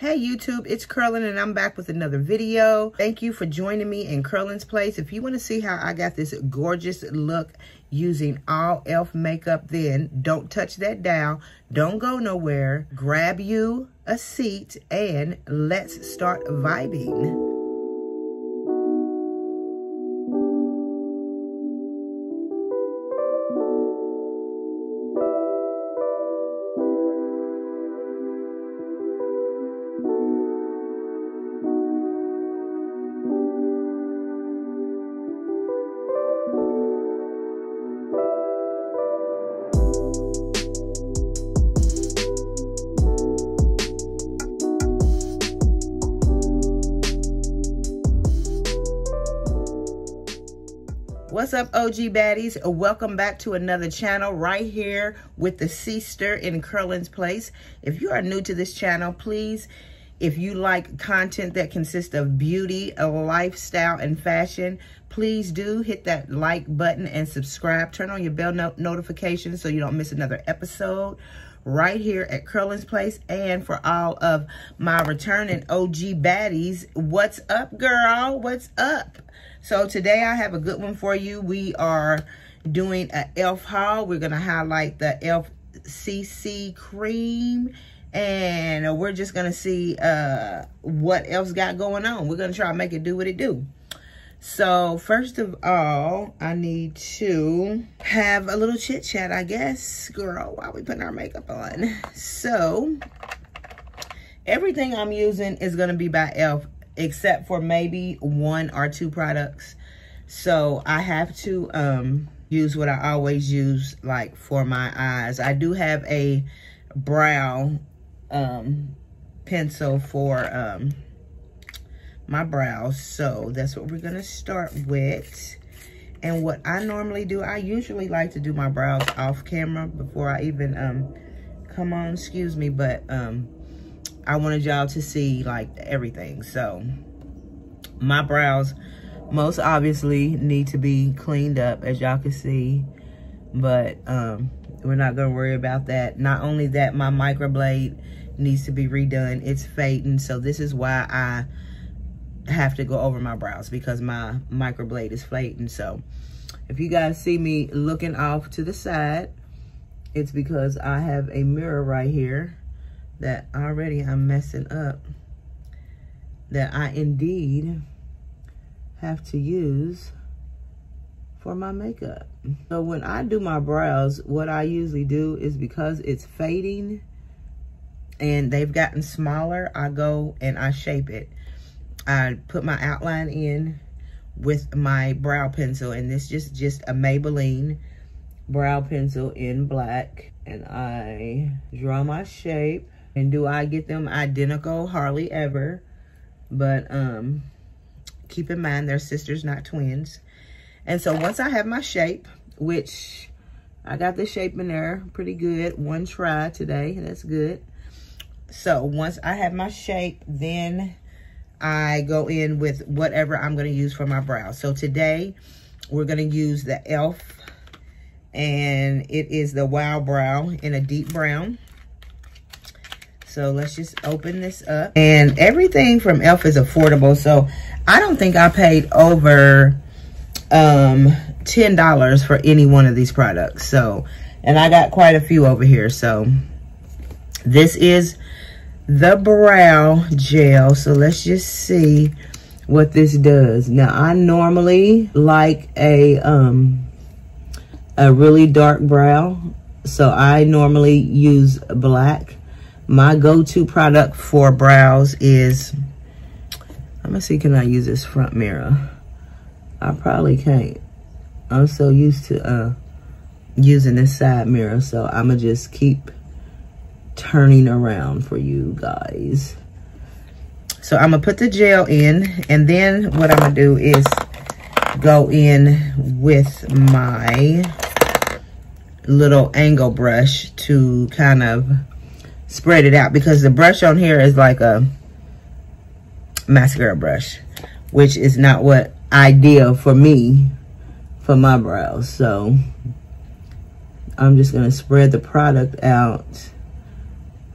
Hey YouTube, it's Curlin and I'm back with another video. Thank you for joining me in Curlin's Place. If you want to see how I got this gorgeous look using all e.l.f. makeup, then don't touch that dial. Don't go nowhere. Grab you a seat and let's start vibing. What's up, OG Baddies? Welcome back to another channel right here with the sister in Curlin's Place. If you are new to this channel, please, if you like content that consists of beauty, lifestyle, and fashion, please do hit that like button and subscribe. Turn on your bell notifications so you don't miss another episode right here at Curlin's Place. And for all of my returning OG Baddies, what's up, girl? What's up? So today I have a good one for you. We are doing an e.l.f. haul. We're going to highlight the ElfCCCREAM. And we're just going to see what else got going on. We're going to try to make it do what it do. So first of all, I need to have a little chit chat, I guess, girl, while we putting our makeup on. So everything I'm using is going to be by e.l.f. except for maybe 1 or 2 products. So I have to use what I always use, like for my eyes. I do have a brow pencil for my brows, so that's what we're gonna start with. And what I normally do, I usually like to do my brows off camera before I even come on, excuse me, but I wanted y'all to see like everything. So my brows most obviously need to be cleaned up, as y'all can see, but we're not gonna worry about that. Not only that, my microblade needs to be redone. It's fading, so this is why I have to go over my brows, because my microblade is fading. So if you guys see me looking off to the side, it's because I have a mirror right here that already I'm messing up, that I indeed have to use for my makeup. So when I do my brows, what I usually do is, because it's fading and they've gotten smaller, I go and I shape it. I put my outline in with my brow pencil, and this is just a Maybelline brow pencil in black, and I draw my shape. And do I get them identical? Hardly ever. But keep in mind, they're sisters, not twins. And so once I have my shape, which I got the shape in there pretty good, 1 try today, that's good. So once I have my shape, then I go in with whatever I'm going to use for my brows. So today we're going to use the e.l.f. and it is the Wow Brow in a deep brown. So let's just open this up. And everything from e.l.f. is affordable. So I don't think I paid over $10 for any one of these products. So, and I got quite a few over here. So this is the brow gel. So let's just see what this does. Now I normally like a really dark brow. So I normally use black. My go-to product for brows is, I'm gonna see, can I use this front mirror? I probably can't. I'm so used to using this side mirror, so I'm gonna just keep turning around for you guys. So I'm gonna put the gel in, and then what I'm gonna do is go in with my little angle brush to kind of spread it out, because the brush on here is like a mascara brush, which is not what ideal for me for my brows. So I'm just gonna spread the product out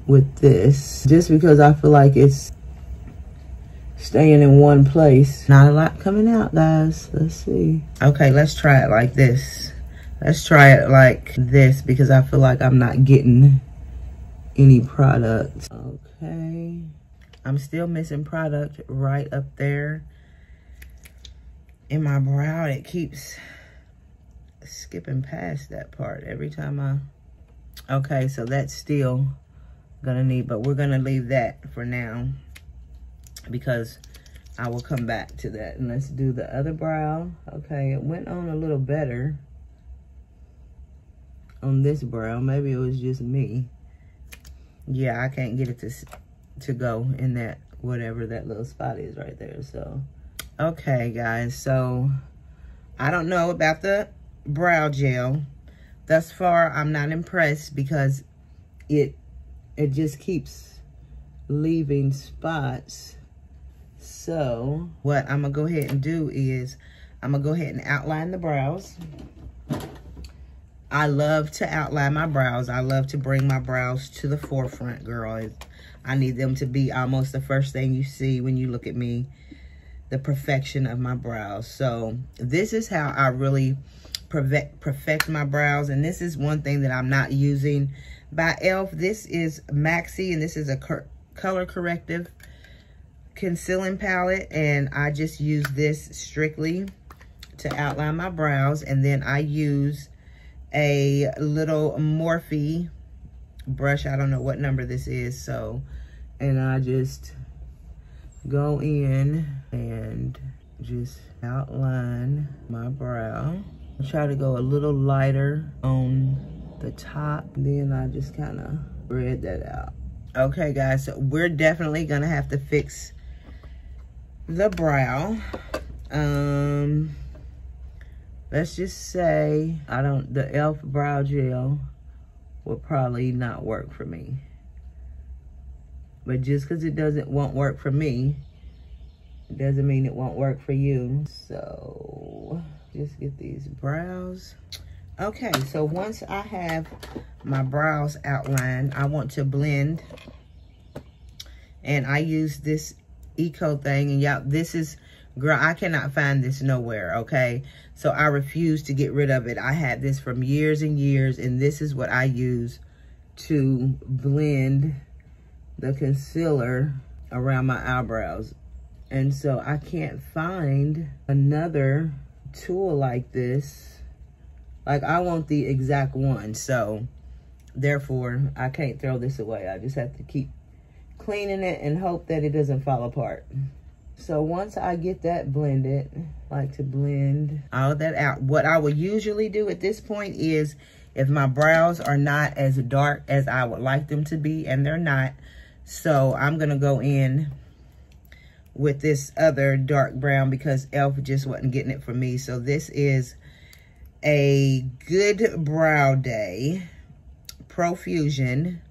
with this, just because I feel like it's staying in one place. Not a lot coming out, guys. Let's see. Okay, let's try it like this. Let's try it like this because I feel like I'm not getting any product. Okay. I'm still missing product right up there in my brow. It keeps skipping past that part every time I... Okay, so that's still gonna need, but we're gonna leave that for now because I will come back to that. And let's do the other brow. Okay, it went on a little better on this brow. Maybe it was just me. Yeah, I can't get it to go in that, whatever that little spot is right there. So, okay, guys. So, I don't know about the brow gel. Thus far, I'm not impressed because it just keeps leaving spots. So, what I'm going to go ahead and do is I'm going to go ahead and outline the brows. I love to outline my brows. I love to bring my brows to the forefront, girl. I need them to be almost the first thing you see when you look at me, the perfection of my brows. So this is how I really perfect my brows. And this is one thing that I'm not using by e.l.f. This is Maxi, and this is a color corrective concealing palette. And I just use this strictly to outline my brows. And then I use a little Morphe brush. I don't know what number this is. So, and I just go in and just outline my brow. I try to go a little lighter on the top. Then I just kind of spread that out. Okay, guys, so we're definitely gonna have to fix the brow. Let's just say the e.l.f. brow gel will probably not work for me. But just because it won't work for me, doesn't mean it won't work for you. So just get these brows. Okay, so once I have my brows outlined, I want to blend. And I use this Eco thing. And y'all, this is, girl, I cannot find this nowhere, okay? So I refuse to get rid of it. I had this from years and years, and this is what I use to blend the concealer around my eyebrows. And so I can't find another tool like this. Like, I want the exact one. So therefore, I can't throw this away. I just have to keep cleaning it and hope that it doesn't fall apart. So once I get that blended, I like to blend all of that out. What I would usually do at this point is, if my brows are not as dark as I would like them to be, and they're not, so I'm gonna go in with this other dark brown because e.l.f. just wasn't getting it for me. So this is a Good Brow Day Profusion,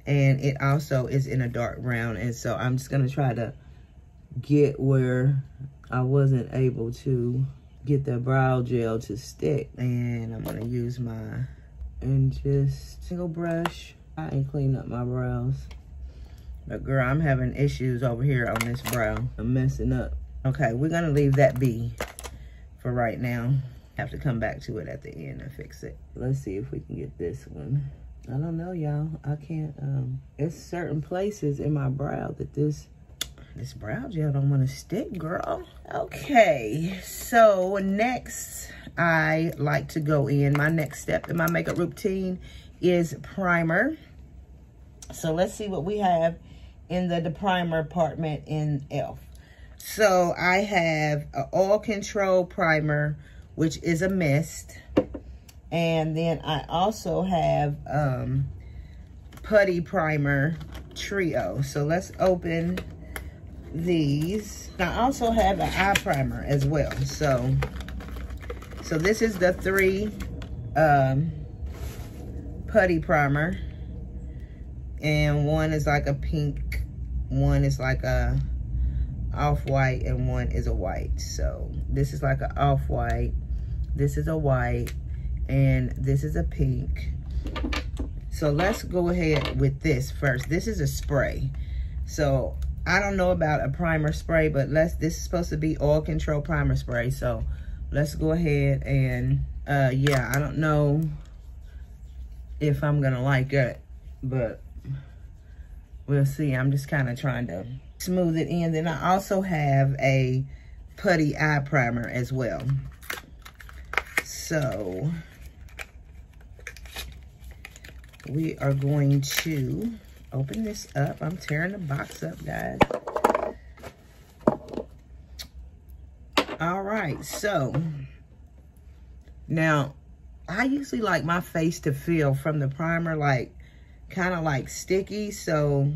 and it also is in a dark brown. And so I'm just gonna try to get where I wasn't able to get the brow gel to stick. And I'm gonna use and just single brush and clean up my brows. But girl, I'm having issues over here on this brow. I'm messing up. Okay, we're gonna leave that be for right now. Have to come back to it at the end and fix it. Let's see if we can get this one. I don't know, y'all. I can't, it's certain places in my brow that this brow gel don't want to stick, girl. Okay, so next I like to go in. My next step in my makeup routine is primer. So let's see what we have in the primer department in e.l.f. So I have an oil control primer, which is a mist. And then I also have Putty Primer Trio. So let's open these. I also have an eye primer as well. So this is the 3 Putty Primer. And one is like a pink, one is like a off-white, and one is a white. So this is like an off-white, this is a white, and this is a pink. So let's go ahead with this first. This is a spray. So I don't know about a primer spray, but this is supposed to be oil control primer spray. So let's go ahead and, yeah, I don't know if I'm gonna like it, but we'll see. I'm just kind of trying to smooth it in. Then I also have a Putty eye primer as well. So we are going to open this up. I'm tearing the box up, guys. All right, so now I usually like my face to feel from the primer like kind of like sticky, so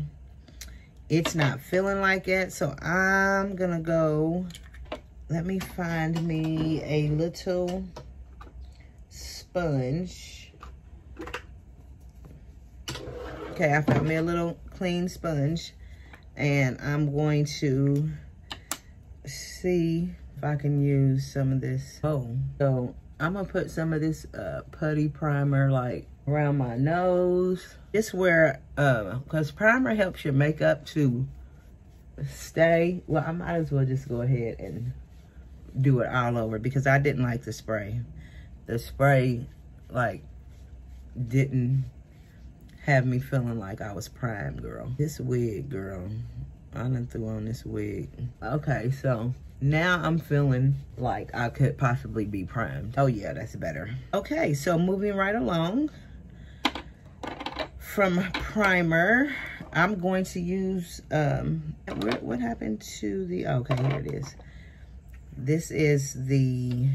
it's not feeling like it. So I'm gonna go, let me find me a little sponge. Okay, I found me a little clean sponge, and I'm going to see if I can use some of this. Oh, so I'm gonna put some of this Putty Primer like around my nose. Just where, because primer helps your makeup to stay. Well, I might as well just go ahead and do it all over because I didn't like the spray. The spray, like, didn't have me feeling like I was primed, girl. This wig, girl. I done threw on this wig. Okay, so now I'm feeling like I could possibly be primed. Oh yeah, that's better. Okay, so moving right along. From primer, I'm going to use, what happened to the, okay, here it is. This is the,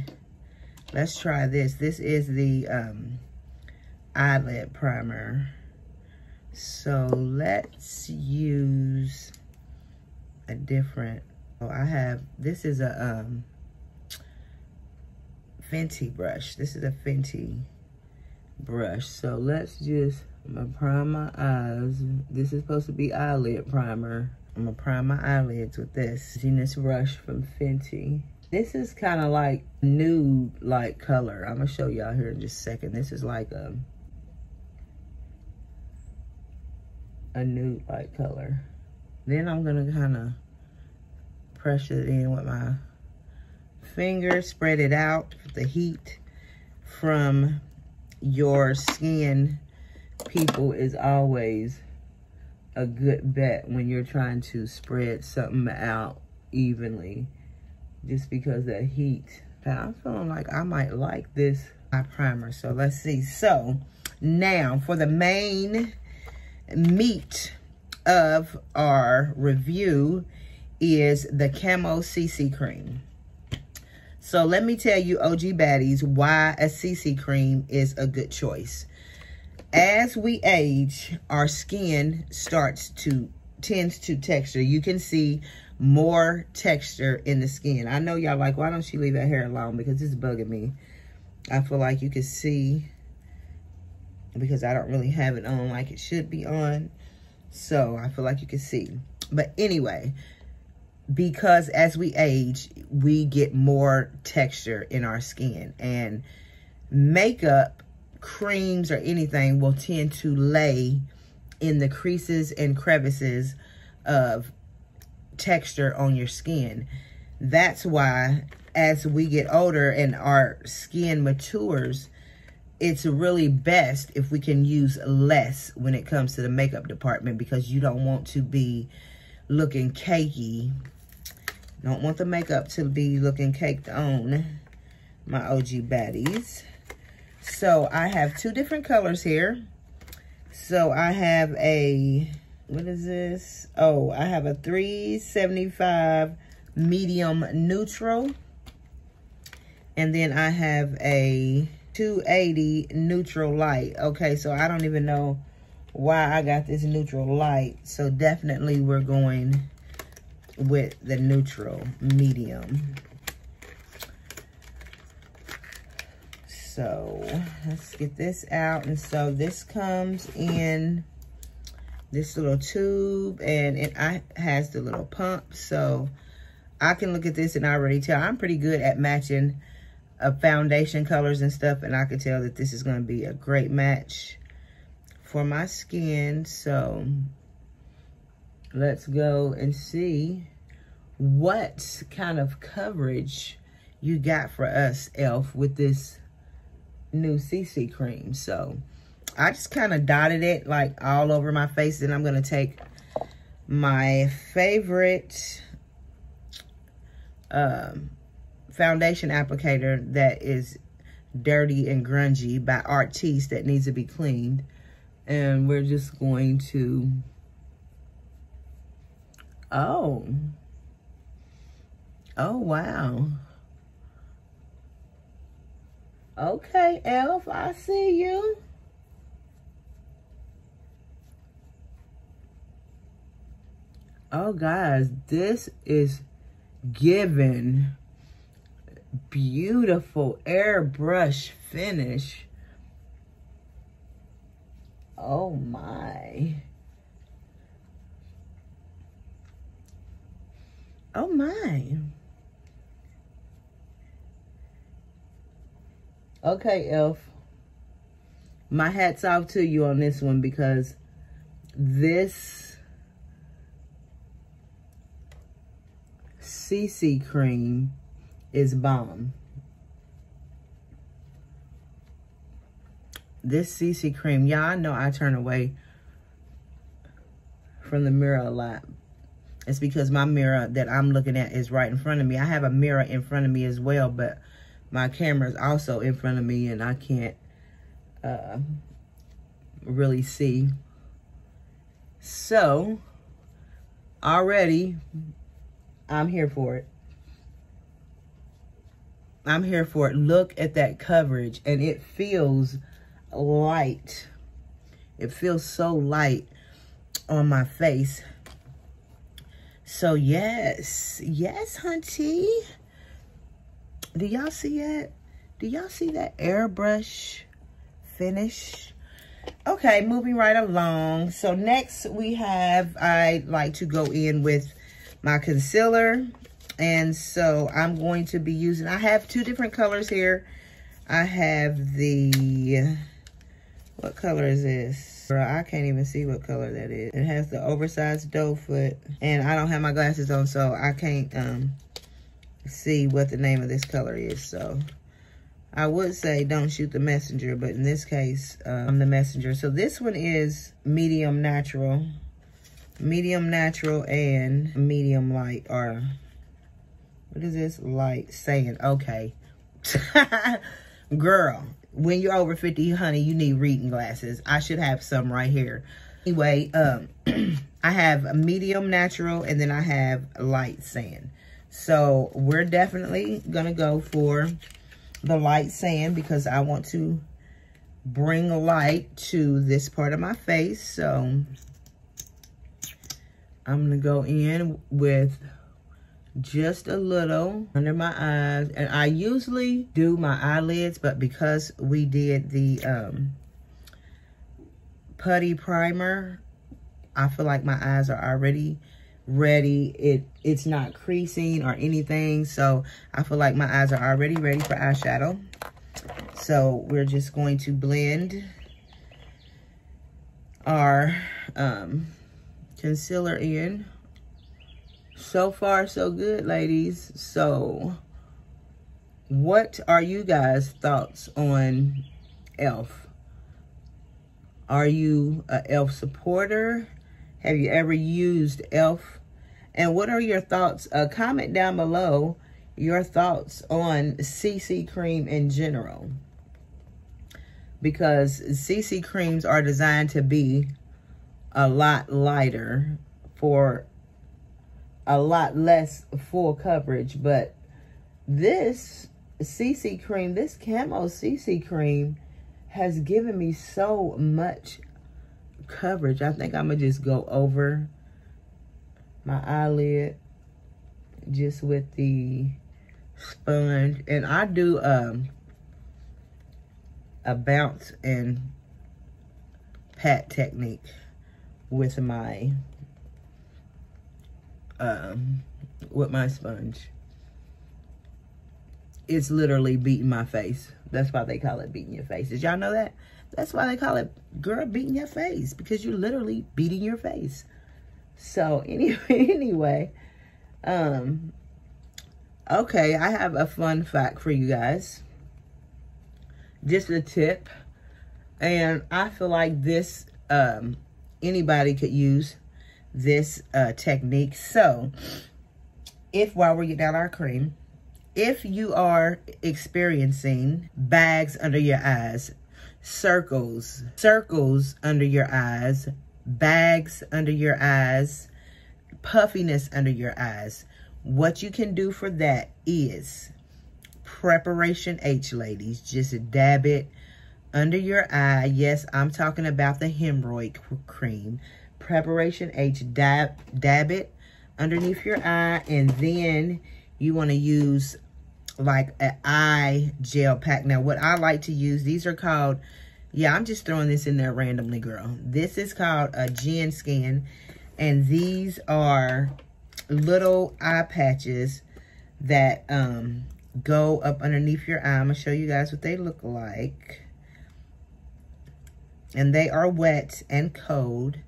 let's try this. This is the Eyelid Primer. So let's use a different, oh, I have, this is a Fenty brush. This is a Fenty brush. So let's just, I'm gonna prime my eyes. This is supposed to be eyelid primer. I'm gonna prime my eyelids with this. Using this brush from Fenty. This is kind of like nude like color. I'm gonna show y'all here in just a second. This is like a nude like color. Then I'm gonna kind of pressure it in with my finger, spread it out. The heat from your skin, people, is always a good bet when you're trying to spread something out evenly, just because that heat. Now I'm feeling like I might like this eye primer, so let's see. So now for the main meat of our review is the CAMO CC cream. So let me tell you, OG Baddies, why a CC cream is a good choice. As we age, our skin tends to texture. You can see more texture in the skin. I know y'all like, why don't she leave her hair alone? Because it's bugging me. I feel like you can see, because I don't really have it on like it should be on. So I feel like you can see. But anyway, because as we age, we get more texture in our skin. And makeup, creams, or anything will tend to lay in the creases and crevices of texture on your skin. That's why as we get older and our skin matures, it's really best if we can use less when it comes to the makeup department, because you don't want to be looking cakey. Don't want the makeup to be looking caked on, my OG baddies. So I have two different colors here. So I have a, what is this? Oh, I have a 375 medium neutral. And then I have a 280 neutral light. Okay, so I don't even know why I got this neutral light. So definitely we're going with the neutral medium. So let's get this out. And so this comes in this little tube, and it has the little pump. So I can look at this and already tell. I'm pretty good at matching foundation colors and stuff, and I can tell that this is going to be a great match for my skin. So let's go and see what kind of coverage you got for us, Elf, with this new CC cream. So I just kind of dotted it like all over my face. Then I'm going to take my favorite foundation applicator that is Dirty and Grungy by Artiste that needs to be cleaned. And we're just going to, oh wow. Okay, Elf, I see you. Oh, guys, this is giving beautiful airbrush finish. Oh my. Oh my. Okay, Elf. My hat's off to you on this one, because this CC cream is bomb. This CC cream, y'all, I know I turn away from the mirror a lot. It's because my mirror that I'm looking at is right in front of me. I have a mirror in front of me as well, but my camera is also in front of me, and I can't really see. So, already, I'm here for it. I'm here for it. Look at that coverage, and it feels light. It feels so light on my face. So yes, hunty. Do y'all see it? Do y'all see that airbrush finish? Okay, moving right along. So next we have, I like to go in with my concealer. And so I'm going to be using, I have two different colors here. I have the, what color is this? Girl, I can't even see what color that is. It has the oversized doe foot. And I don't have my glasses on, so I can't see what the name of this color is. So I would say don't shoot the messenger, but in this case, I'm the messenger. So this one is medium natural and medium light, or what is this? Light sand. Okay. Girl, when you're over 50, honey, you need reading glasses. I should have some right here. Anyway, I have a medium natural, and then I have light sand. So we're definitely going to go for the light sand because I want to bring light to this part of my face. So I'm going to go in with just a little under my eyes. And I usually do my eyelids, but because we did the Putty Primer, I feel like my eyes are already ready. It's not creasing or anything, so I feel like my eyes are already ready for eyeshadow. So we're just going to blend our concealer in. So far, so good, ladies. So what are you guys' thoughts on ELF? Are you an ELF supporter? Have you ever used ELF? And what are your thoughts? Comment down below your thoughts on CC cream in general. Because CC creams are designed to be a lot lighter for a lot less full coverage. But this CC cream, this CAMO CC cream, has given me so much coverage. I think I'm gonna just go over my eyelid just with the sponge, and I do a bounce and pat technique with my sponge. It's literally beating my face. That's why they call it beating your face. Did y'all know that? That's why they call it girl beating your face, because you're literally beating your face. So anyway, okay, I have a fun fact for you guys. Just a tip. And I feel like this, anybody could use this technique. So, while we're getting out our cream, if you are experiencing bags under your eyes, circles under your eyes, bags under your eyes, puffiness under your eyes, what you can do for that is Preparation H, ladies. Just dab it under your eye. Yes, I'm talking about the hemorrhoid cream. Preparation H, dab it underneath your eye, and then you want to use like an eye gel pack. Now, what I like to use, these are called, yeah, I'm just throwing this in there randomly, girl. This is called a Gen Skin, and these are little eye patches that go up underneath your eye. I'm gonna show you guys what they look like. And they are wet and cold,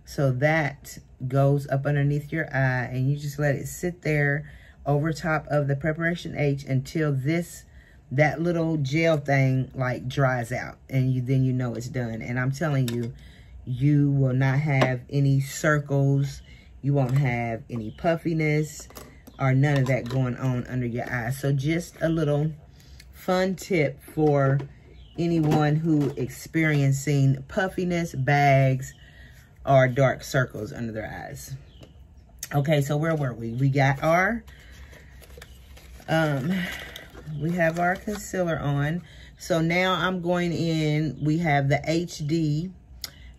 so that goes up underneath your eye, and you just let it sit there over top of the Preparation H until that little gel thing like dries out, and then you know it's done. And I'm telling you, you will not have any circles, you won't have any puffiness or none of that going on under your eyes. So just a little fun tip for anyone who experiencing puffiness, bags, or dark circles under their eyes. Okay, so where were we? We got our, we have our concealer on. So now I'm going in, we have the HD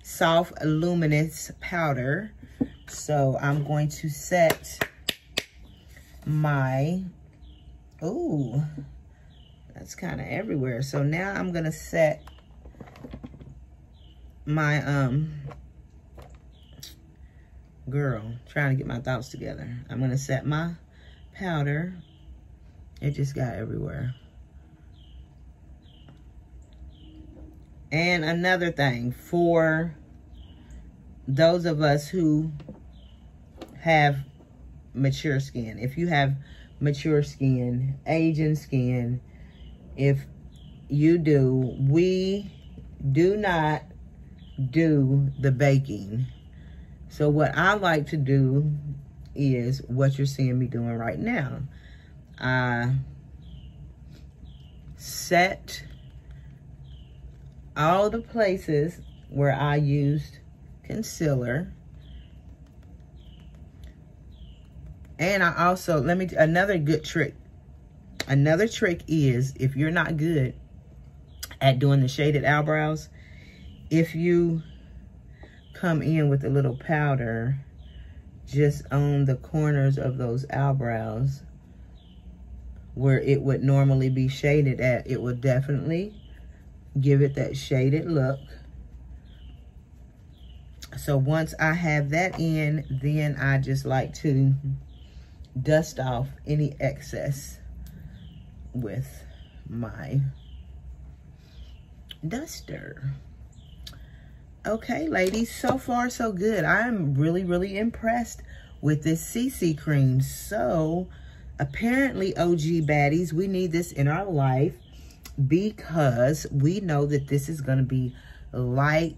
Soft Luminous Powder. So I'm going to set my, ooh, that's kind of everywhere. So now I'm gonna set my, girl, trying to get my thoughts together. I'm gonna set my powder. It just got everywhere. And another thing, for those of us who have mature skin, if you have mature skin, aging skin, if you do, we do not do the baking. So what I like to do is what you're seeing me doing right now. I set all the places where I used concealer. And I also, another good trick. Another trick is, if you're not good at doing the shaded eyebrows, if you come in with a little powder just on the corners of those eyebrows where it would normally be shaded at, it will definitely give it that shaded look. So once I have that in, then I just like to dust off any excess with my duster. Okay, ladies, so far so good. I'm really, really impressed with this CC cream. So apparently, OG Baddies, we need this in our life because we know that this is going to be light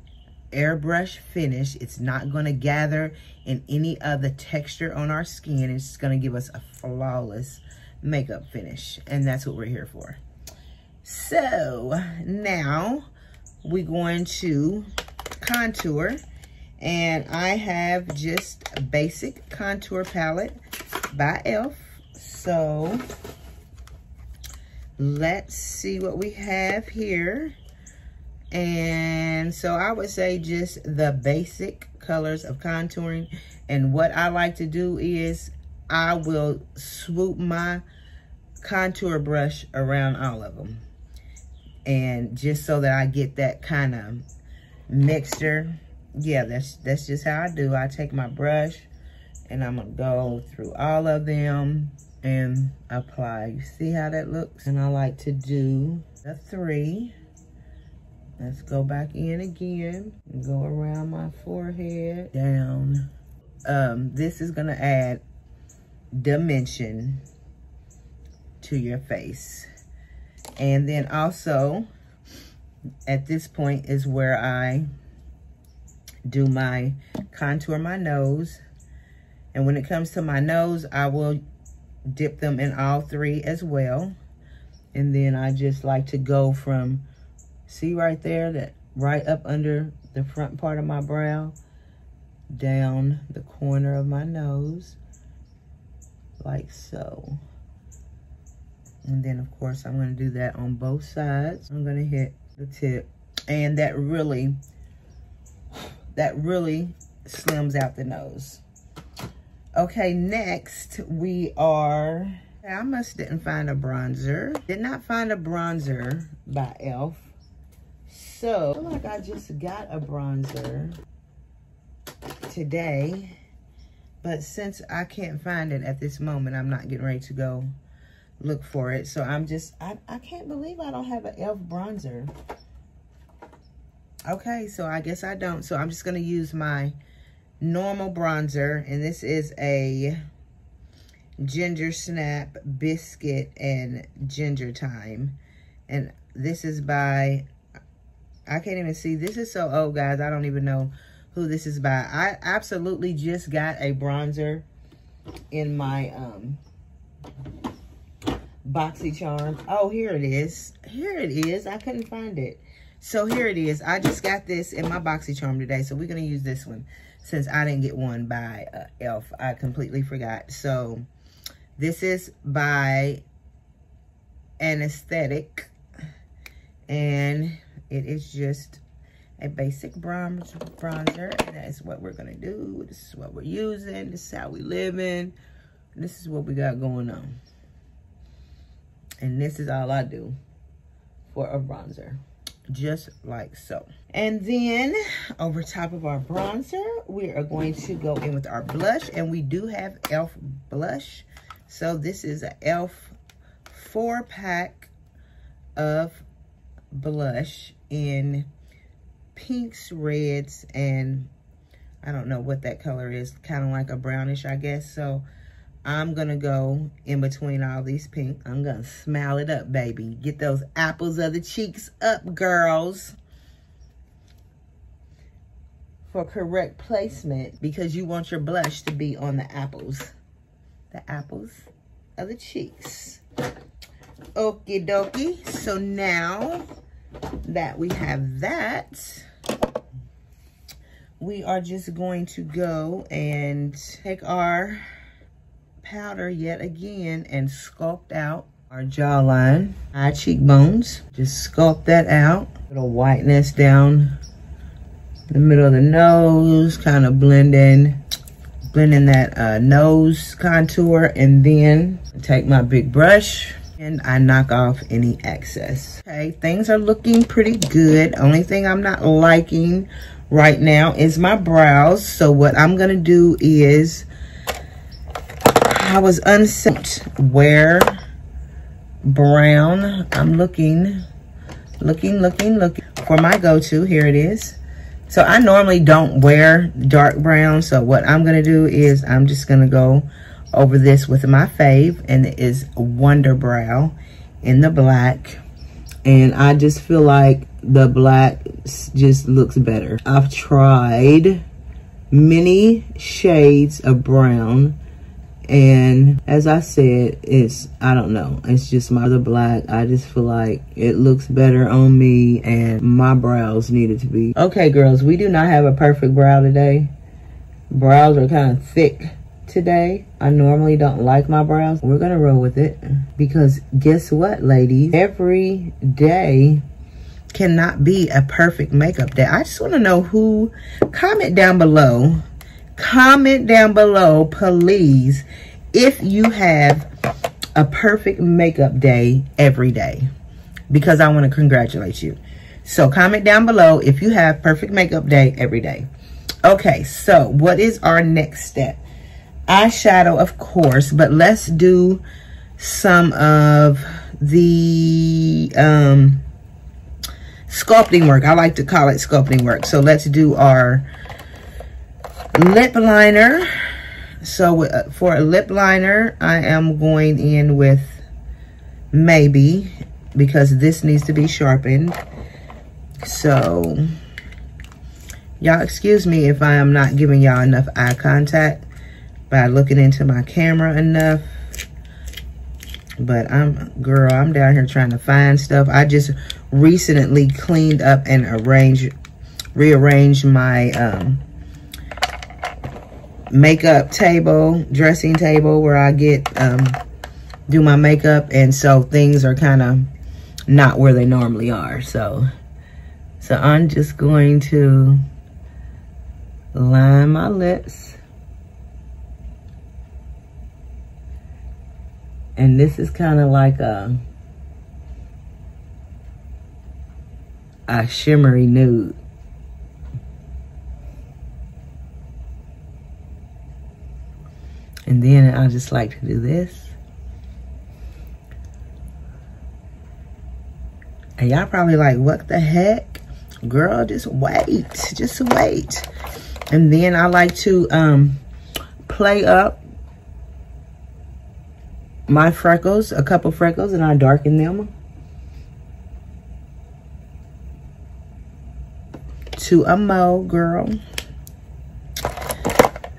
airbrush finish. It's not going to gather in any other texture on our skin. It's going to give us a flawless makeup finish, and that's what we're here for. So now we're going to contour, and I have just a basic contour palette by ELF. So let's see what we have here. And so I would say just the basic colors of contouring. And what I like to do is I will swoop my contour brush around all of them. And just so that I get that kind of mixture. Yeah, that's just how I do. I take my brush and I'm gonna go through all of them and apply. You see how that looks? And I like to do the 3 Let's go back in again and go around my forehead, down. This is gonna add dimension to your face. And then also, at this point is where I do my contour my nose. And when it comes to my nose, I will dip them in all three as well. And then I just like to go from, see right there, that right up under the front part of my brow, down the corner of my nose, like so. And then of course I'm going to do that on both sides. I'm going to hit the tip, and that really slims out the nose. Okay, next I must didn't find a bronzer. Did not find a bronzer by Elf. So I feel like I just got a bronzer today, but since I can't find it at this moment, I'm not getting ready to go look for it. So I can't believe I don't have an Elf bronzer. Okay, so I guess I don't. So I'm just gonna use my normal bronzer, and this is a Ginger Snap Biscuit and Ginger Time. And this is by, I can't even see, this is so old, guys, I don't even know who this is by. I absolutely just got a bronzer in my BoxyCharm. Oh, here it is. Here it is. I couldn't find it. So here it is. I just got this in my BoxyCharm today, so we're going to use this one since I didn't get one by Elf. I completely forgot. So this is by Anesthetic, and it is just a basic bronzer, and that's what we're going to do. This is what we're using. This is how we living. This is what we got going on. And this is all I do for a bronzer. Just like so. And then over top of our bronzer, we are going to go in with our blush, and we do have Elf blush. So this is an Elf 4-pack of blush in pinks, reds, and I don't know what that color is, kind of like a brownish, I guess. So I'm gonna go in between all these pink. I'm gonna smile it up, baby. Get those apples of the cheeks up, girls. For correct placement, because you want your blush to be on the apples. The apples of the cheeks. Okie dokie. So now that we have that, we are just going to go and take our powder yet again and sculpt out our jawline, our cheekbones. Just sculpt that out. Little whiteness down the middle of the nose, kind of blending that nose contour, and then take my big brush and I knock off any excess. Okay, things are looking pretty good. Only thing I'm not liking right now is my brows. So what I'm gonna do is, I was unset. Wear brown. I'm looking for my go-to. Here it is. So I normally don't wear dark brown. So what I'm gonna do is I'm just gonna go over this with my fave, and it is Wonder Brow in the black. And I just feel like the black just looks better. I've tried many shades of brown, and as I said, I don't know, it's just the black. I just feel like it looks better on me, and my brows needed to be. Okay, girls, we do not have a perfect brow today. Brows are kind of thick today. I normally don't like my brows. We're gonna roll with it, because guess what, ladies? Every day cannot be a perfect makeup day. I just want to know who, comment down below, please, if you have a perfect makeup day every day, because I want to congratulate you. So comment down below if you have perfect makeup day every day. Okay, so what is our next step? Eyeshadow, of course, but let's do some of the sculpting work. I like to call it sculpting work. So let's do our lip liner. So for a lip liner, I am going in with Maybe, because this needs to be sharpened. So y'all excuse me if I am not giving y'all enough eye contact by looking into my camera enough. But I'm down here trying to find stuff. I just recently cleaned up and rearranged my makeup table, dressing table, where I get do my makeup, and so things are kind of not where they normally are. So I'm just going to line my lips. And this is kind of like a shimmery nude. And then I just like to do this. And y'all probably like, what the heck? Girl, just wait. Just wait. And then I like to play up my freckles, a couple freckles, and I darken them to a mauve, girl.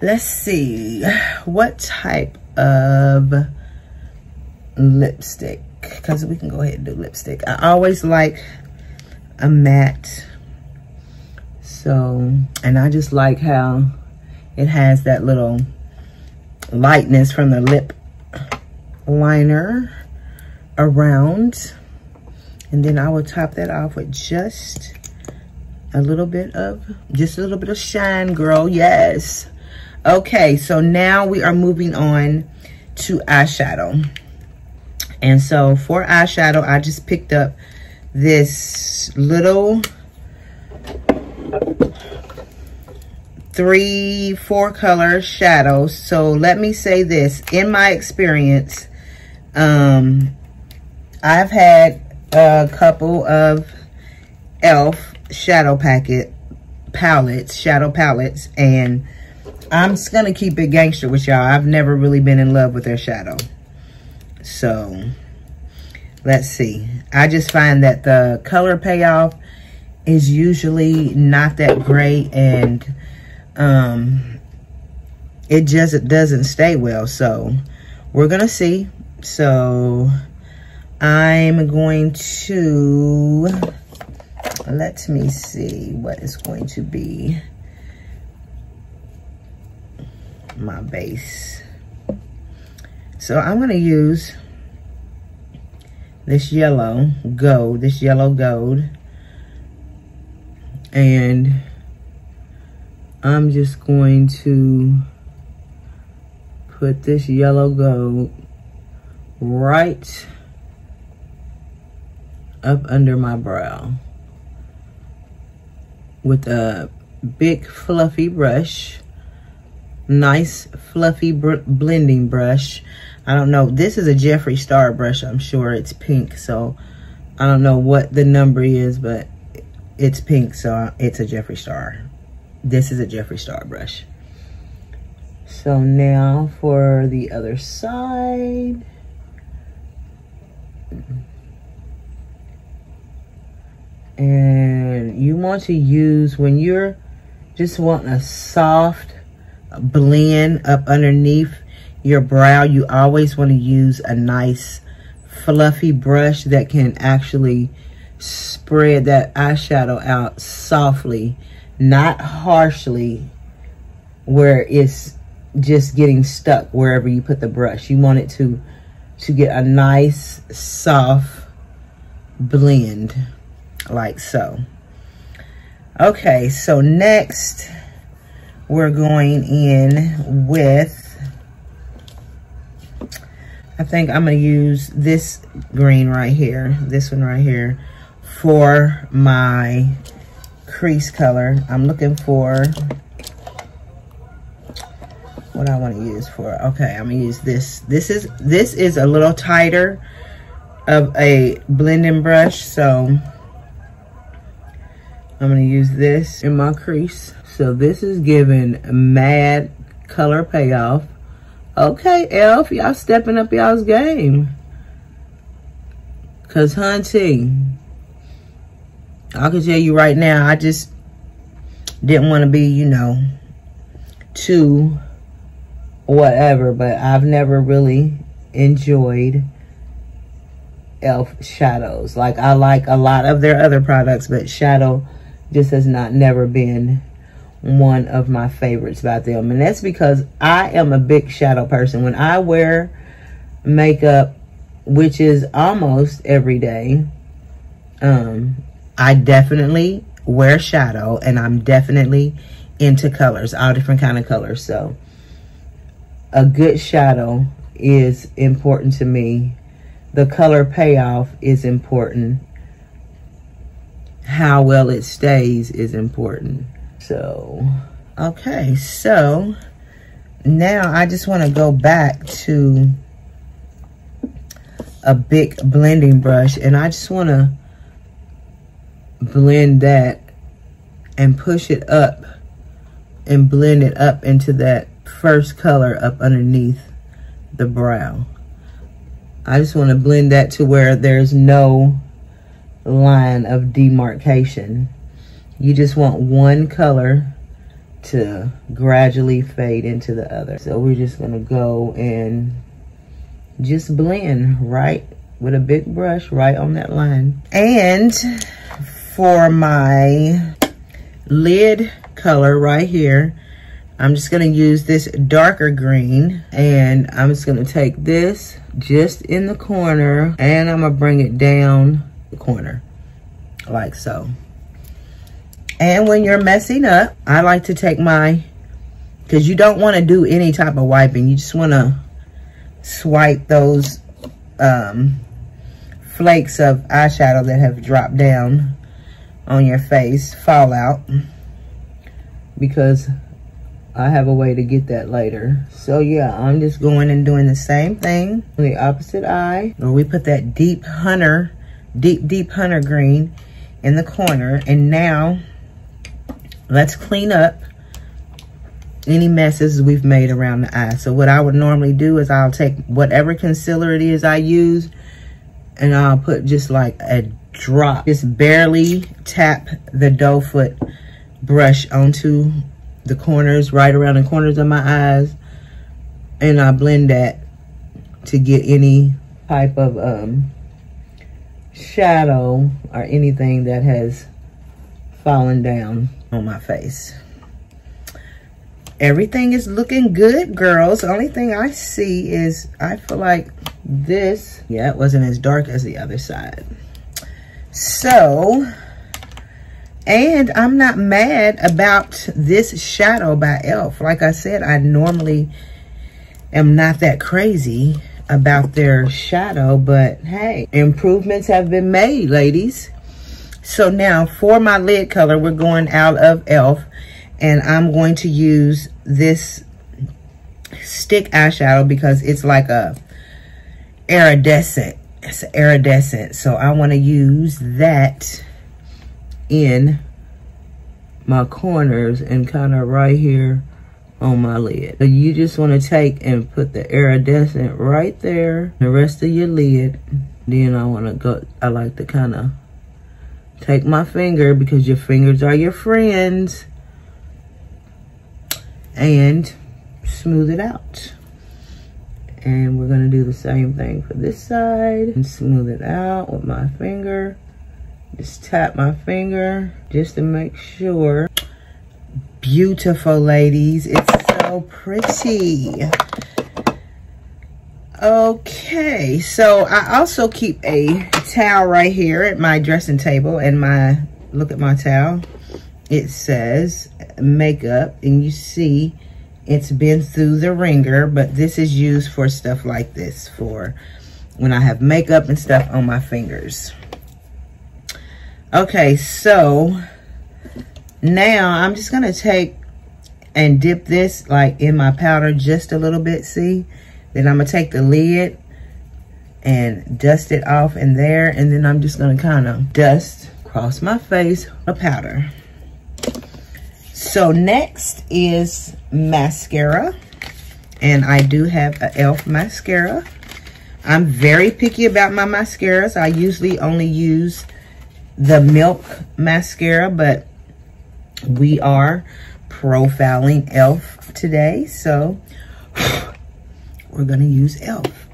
Let's see, what type of lipstick? Because we can go ahead and do lipstick. I always like a matte. So, and I just like how it has that little lightness from the lip liner around. And then I will top that off with just a little bit of shine, girl. Yes. Okay, so now we are moving on to eyeshadow. And so for eyeshadow, I just picked up this little 3-4 color shadow. So let me say this, in my experience, I've had a couple of ElfCCCREAM shadow palettes, and I'm just gonna keep it gangster with y'all. I've never really been in love with their shadow. So let's see. I just find that the color payoff is usually not that great, and it just doesn't stay well. So we're gonna see. So I'm going to, let me see what is going to be my base. So I'm going to use this yellow gold, and I'm just going to put this yellow gold right up under my brow with a big fluffy brush, nice fluffy blending brush. I don't know, this is a Jeffree Star brush. I'm sure it's pink, so I don't know what the number is, but it's pink, so it's a Jeffree Star. This is a Jeffree Star brush. So now for the other side. And you want to use, when you're just wanting a soft blend up underneath your brow, you always want to use a nice fluffy brush that can actually spread that eyeshadow out softly, not harshly, where it's just getting stuck wherever you put the brush. You want it to get a nice soft blend, like so. Okay, so next we're going in with, I think I'm going to use this green right here, this one right here, for my crease color. I'm looking for what I want to use for. Okay, I'm going to use this. This is a little tighter of a blending brush, so I'm gonna use this in my crease. So this is giving mad color payoff. Okay, Elf, y'all stepping up y'all's game. Cause hunty, I can tell you right now, I just didn't want to be, you know, too whatever, but I've never really enjoyed Elf shadows. Like, I like a lot of their other products, but shadow just has never been one of my favorites about them. And that's because I am a big shadow person. When I wear makeup, which is almost every day, I definitely wear shadow, and I'm definitely into colors, all different kind of colors. So a good shadow is important to me. The color payoff is important. How well it stays is important. So, okay, so now I just want to go back to a big blending brush, and I just want to blend that and push it up and blend it up into that first color up underneath the brow. I just want to blend that to where there's no line of demarcation. You just want one color to gradually fade into the other. So we're just going to go and just blend right with a big brush right on that line. And for my lid color right here, I'm just going to use this darker green, and I'm just going to take this just in the corner, and I'm going to bring it down the corner like so. And when you're messing up, I like to take my, because you don't want to do any type of wiping, you just want to swipe those flakes of eyeshadow that have dropped down on your face, fall out, because I have a way to get that later. So yeah, I'm just going and doing the same thing on the opposite eye, where we put that deep hunter green in the corner. And now let's clean up any messes we've made around the eye. So what I would normally do is I'll take whatever concealer it is I use, and I'll put just like a drop, just barely tap the doe foot brush onto the corners, right around the corners of my eyes, and I blend that to get any type of shadow or anything that has fallen down on my face. Everything is looking good, girls. The only thing I see is, I feel like this, yeah, it wasn't as dark as the other side. So, and I'm not mad about this shadow by ELF. Like I said, I normally am not that crazy about their shadow, but hey, improvements have been made, ladies. So now for my lid color, we're going out of ELF, and I'm going to use this stick eyeshadow because it's like a iridescent. It's iridescent, so I want to use that in my corners and kind of right here on my lid. So you just want to take and put the iridescent right there, the rest of your lid. Then I want to go, I like to kind of take my finger, because your fingers are your friends, and smooth it out. And we're going to do the same thing for this side and smooth it out with my finger. Just tap my finger just to make sure. Beautiful, ladies. It's so pretty. Okay, so I also keep a towel right here at my dressing table, and look at my towel. It says makeup, and you see it's been through the ringer, but this is used for stuff like this, for when I have makeup and stuff on my fingers. Okay, so now I'm just gonna take and dip this like in my powder just a little bit, see? Then I'm gonna take the lid and dust it off in there, and then I'm just gonna kind of dust across my face a powder. So next is mascara, and I do have an e.l.f. mascara. I'm very picky about my mascaras. I usually only use the Milk mascara, but we are profiling e.l.f. today, so we're gonna use e.l.f.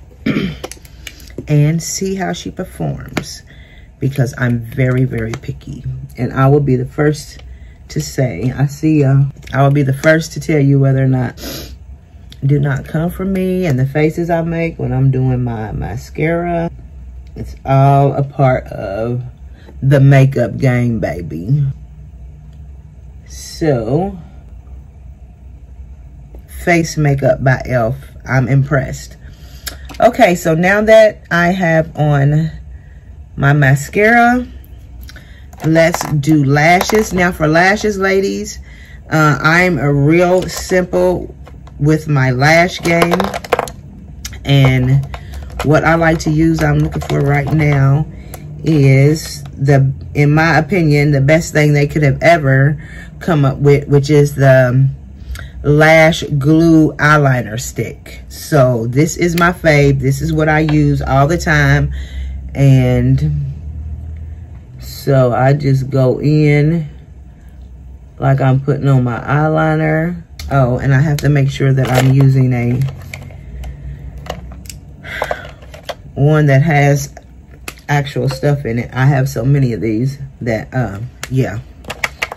and see how she performs, because I'm very, very picky. And I will be the first to say, I will be the first to tell you whether or not, do not come for me and the faces I make when I'm doing my mascara. It's all a part of the makeup game, baby. So, face makeup by e.l.f. I'm impressed. Okay, so now that I have on my mascara, let's do lashes. Now for lashes, ladies, I'm a real simple with my lash game, and what I like to use, I'm looking for right now, is in my opinion, the best thing they could have ever come up with, which is the Lash glue eyeliner stick. So this is my fave. This is what I use all the time, and so I just go in like I'm putting on my eyeliner. Oh, and I have to make sure that I'm using one that has actual stuff in it. I have so many of these that, yeah,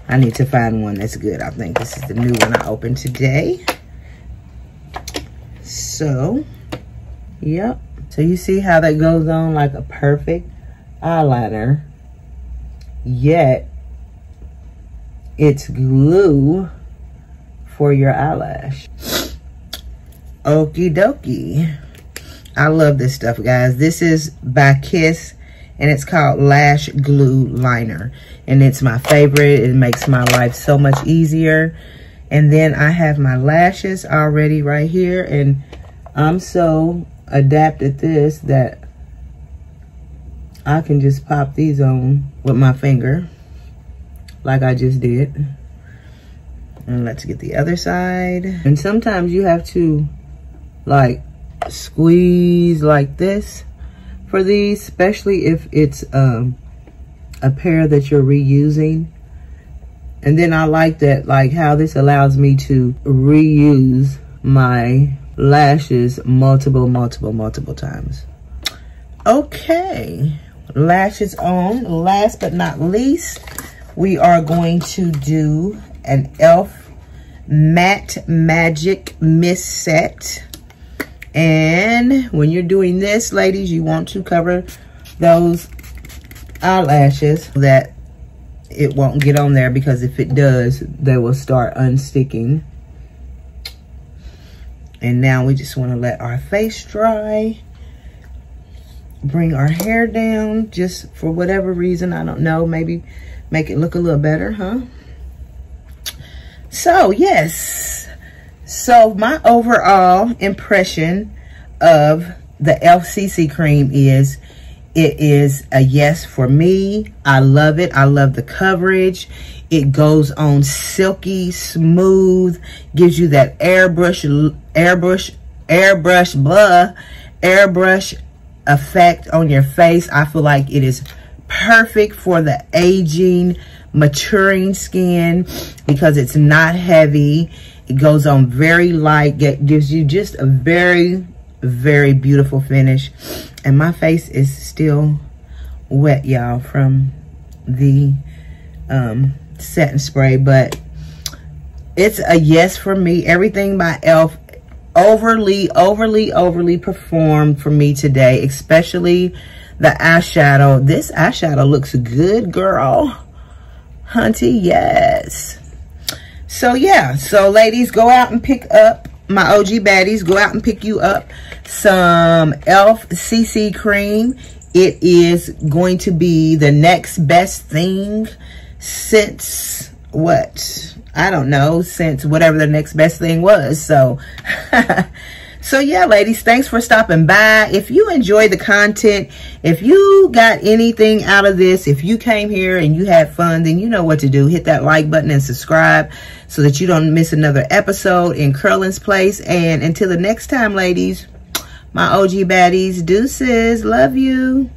I need to find one that's good. I think this is the new one I opened today. So, yep. So you see how that goes on like a perfect eyeliner, yet it's glue for your eyelash. Okie dokie. I love this stuff, guys. This is by Kiss, and it's called Lash Glue Liner, and it's my favorite. It makes my life so much easier. And then I have my lashes already right here, and I'm so adept at this that I can just pop these on with my finger like I just did. And let's get the other side. And sometimes you have to like squeeze like this for these, especially if it's a pair that you're reusing. And then I like that, like how this allows me to reuse my lashes multiple times. Okay, lashes on. Last but not least, we are going to do an e.l.f. Matte Magic Mist Set. And when you're doing this, ladies, you want to cover those eyelashes so that it won't get on there, because if it does, they will start unsticking. And now we just want to let our face dry. Bring our hair down, just for whatever reason, I don't know, maybe make it look a little better, huh? So, yes. So, my overall impression of the ElfCCCREAM is, it is a yes for me. I love it. I love the coverage. It goes on silky smooth, gives you that airbrush effect on your face. I feel like it is perfect for the aging, maturing skin, because it's not heavy. It goes on very light, gives you just a very, very beautiful finish. And my face is still wet, y'all, from the setting spray, but it's a yes for me. Everything by e.l.f. overly performed for me today, especially the eyeshadow. This eyeshadow looks good, girl. Hunty, yes. So yeah, so ladies, go out and pick up, my OG baddies, go out and pick you up some ElfCCCREAM. It is going to be the next best thing since what? I don't know, since whatever the next best thing was. So So yeah, ladies, thanks for stopping by. If you enjoyed the content, if you got anything out of this, if you came here and you had fun, then you know what to do. Hit that like button and subscribe so that you don't miss another episode in Curlin's Place. And until the next time, ladies, my OG baddies, deuces, love you.